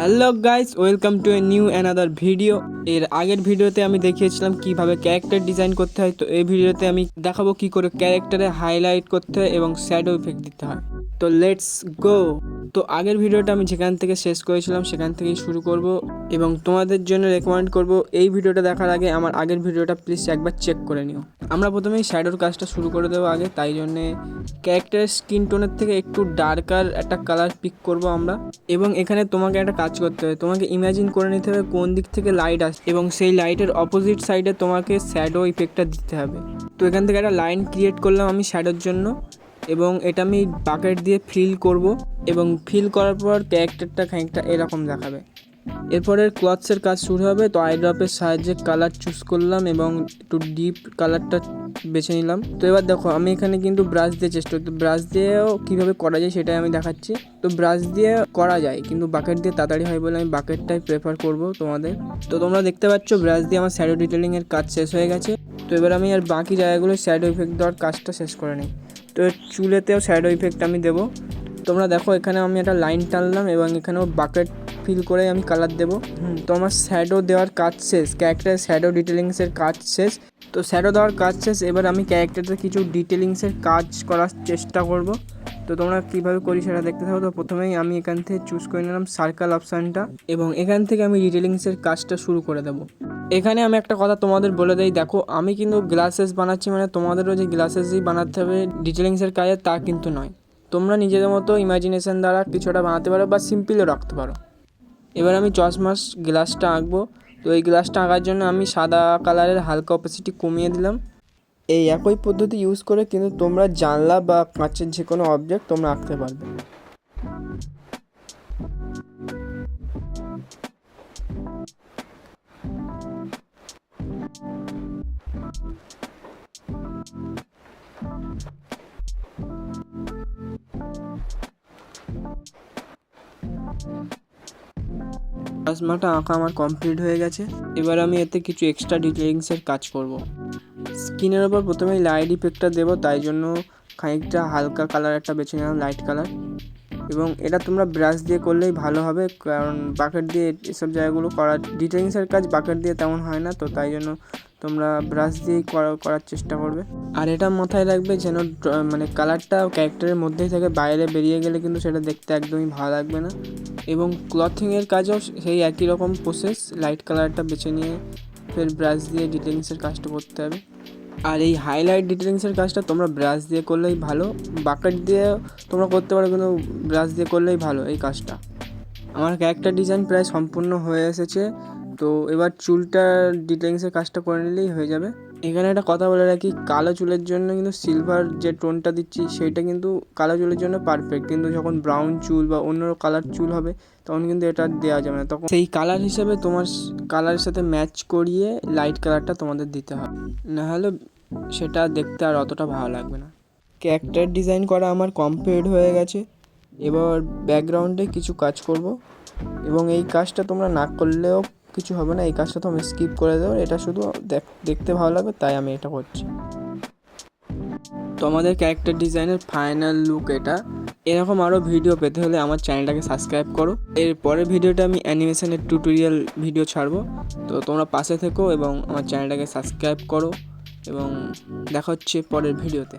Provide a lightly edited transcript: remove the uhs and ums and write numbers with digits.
Hello guys, welcome to a new another video. এর আগের ভিডিওতে আমি দেখিয়েছিলাম কিভাবে ক্যারেক্টার ডিজাইন করতে হয়। তো এই ভিডিওতে আমি দেখাবো কি করে ক্যারেক্টারে হাইলাইট করতে হয় এবং শ্যাডো ইফেক্ট দিতে হয়। তো লেটস গো। তো আগের ভিডিওটা আমি যেখান থেকে শেষ করেছিলাম সেখান থেকেই শুরু করব এবং তোমাদের জন্য রেকমেন্ড করব এই ভিডিওটা দেখার আগে আমার আগের ভিডিওটা প্লিজ একবার চেক করে নিও। আমরা প্রথমেই শ্যাডোর কাজটা শুরু করে দেবো আগে, তাই জন্যে ক্যারেক্টারের স্কিন টোনের থেকে একটু ডার্কার একটা কালার পিক করব আমরা। এবং এখানে তোমাকে একটা কাজ করতে হবে, তোমাকে ইমাজিন করে নিতে হবে কোন দিক থেকে লাইট আসে এবং সেই লাইটের অপোজিট সাইডে তোমাকে শ্যাডো ইফেক্টটা দিতে হবে। তো এখান থেকে একটা লাইন ক্রিয়েট করলাম আমি শ্যাডোর জন্য এবং এটা আমি বাকেট দিয়ে ফিল করব এবং ফিল করার পর ক্যারেক্টারটা খানিকটা এরকম দেখাবে। এরপরের ক্লথসের কাজ শুরু হবে। তো আইড্রপের সাহায্যে কালার চুজ করলাম এবং একটু ডিপ কালারটা বেছে নিলাম। তো এবার দেখো আমি এখানে কিন্তু ব্রাশ দিয়ে চেষ্টা করতে, ব্রাশ দিয়েও কীভাবে করা যায় সেটাই আমি দেখাচ্ছি। তো ব্রাশ দিয়ে করা যায় কিন্তু বাকেট দিয়ে তাড়াতাড়ি হয় বলে আমি বাকেটটাই প্রেফার করব তোমাদের। তো তোমরা দেখতে পাচ্ছ ব্রাশ দিয়ে আমার শ্যাডো ডিটেলিংয়ের কাজ শেষ হয়ে গেছে। তো এবার আমি আর বাকি জায়গাগুলো শ্যাডো ইফেক্ট দেওয়ার কাজটা শেষ করে নিই। তো চুলেতেও শ্যাডো ইফেক্ট আমি দেবো। তোমরা দেখো এখানে আমি একটা লাইন টানলাম এবং এখানেও বাকেট ফিল করে আমি কালার দেবো। তো আমার শ্যাডো দেওয়ার কাজ শেষ, ক্যারেক্টারের শ্যাডো ডিটেলিংসের কাজ শেষ। তো শ্যাডো দেওয়ার কাজ শেষ, এবার আমি ক্যারেক্টারের কিছু ডিটেলিংসের কাজ করার চেষ্টা করব। তো তোমরা কীভাবে করি সেটা দেখতে থাকো। তো প্রথমেই আমি এখান থেকে চুজ করে নিলাম সার্কেল অপশানটা এবং এখান থেকে আমি ডিটেলিংসের কাজটা শুরু করে দেবো। এখানে আমি একটা কথা তোমাদের বলে দেই, দেখো আমি কিন্তু গ্লাসেস বানাচ্ছি, মানে তোমাদেরও যে গ্লাসেসই বানাতে হবে ডিটেলিংসের কাজে তা কিন্তু নয়। তোমরা নিজেদের মতো ইমাজিনেশন দ্বারা কিছুটা বানাতে পারো বা সিম্পলও রাখতে পারো। এবার আমি চশমাস গ্লাসটা আঁকবো। তো এই গ্লাসটা আঁকার জন্য আমি সাদা কালারের হালকা অপাসিটি কমিয়ে দিলাম। এই একই পদ্ধতি ইউজ করে কিন্তু তোমরা জানলা বা কাঁচের যে কোনো অবজেক্ট তোমরা আঁকতে পারবে। চশমাটা আঁকা আমার কমপ্লিট হয়ে গেছে। এবার আমি এতে কিছু এক্সট্রা ডিটেলিংসের কাজ করব। স্কিনের ওপর প্রথমেই লাইট ইফেক্টটা দেবো, তাই জন্য খানিকটা হালকা কালার একটা বেছে নিলাম, লাইট কালার। এবং এটা তোমরা ব্রাশ দিয়ে করলেই ভালো হবে, কারণ বাকেট দিয়ে এসব জায়গাগুলো করার ডিটেলিংসের কাজ বাকেট দিয়ে তেমন হয় না। তো তাই জন্য তোমরা ব্রাশ দিয়েই করার চেষ্টা করবে। আর এটা মাথায় রাখবে যেন মানে কালারটা ক্যারেক্টারের মধ্যেই থেকে, বাইরে বেরিয়ে গেলে কিন্তু সেটা দেখতে একদমই ভালো লাগবে না। এবং ক্লথিংয়ের কাজেও সেই একই রকম প্রসেস, লাইট কালারটা বেছে নিয়ে ফের ব্রাশ দিয়ে ডিটেলিংসের কাজটা করতে হবে। আর এই হাইলাইট ডিটেলিংসের কাজটা তোমরা ব্রাশ দিয়ে করলেই ভালো, বাকেট দিয়ে তোমরা করতে পারো কিন্তু ব্রাশ দিয়ে করলেই ভালো এই কাজটা। আমার ক্যারেক্টার ডিজাইন প্রায় সম্পূর্ণ হয়ে এসেছে। তো এবার চুলটা ডিটেলিংসের কাজটা করে নিলেই হয়ে যাবে। এখানে একটা কথা বলে রাখি, কালো চুলের জন্য কিন্তু সিলভার যে টোনটা দিচ্ছি সেইটা কিন্তু কালো চুলের জন্য পারফেক্ট, কিন্তু যখন ব্রাউন চুল বা অন্য কালার চুল হবে তখন কিন্তু এটা দেওয়া যাবে না। তখন সেই কালার হিসেবে তোমার কালারের সাথে ম্যাচ করিয়ে লাইট কালারটা তোমাদের দিতে হবে, নাহলে সেটা দেখতে আর অতটা ভালো লাগবে না। ক্যারেক্টার ডিজাইন করা আমার কমপ্লিট হয়ে গেছে। এবার ব্যাকগ্রাউন্ডে কিছু কাজ করব এবং এই কাজটা তোমরা না করলেও কিছু হবে না, এই কাজটা তো আমি স্কিপ করে দেবো, এটা শুধু দেখতে ভালো লাগবে তাই আমি এটা করছি। তো আমাদের ক্যারেক্টার ডিজাইনের ফাইনাল লুক এটা। এরকম আরও ভিডিও পেতে হলে আমার চ্যানেলটাকে সাবস্ক্রাইব করো। এর পরের ভিডিওটা আমি অ্যানিমেশনের টিউটোরিয়াল ভিডিও ছাড়বো। তো তোমরা পাশে থেকো এবং আমার চ্যানেলটাকে সাবস্ক্রাইব করো এবং দেখা হচ্ছে পরের ভিডিওতে।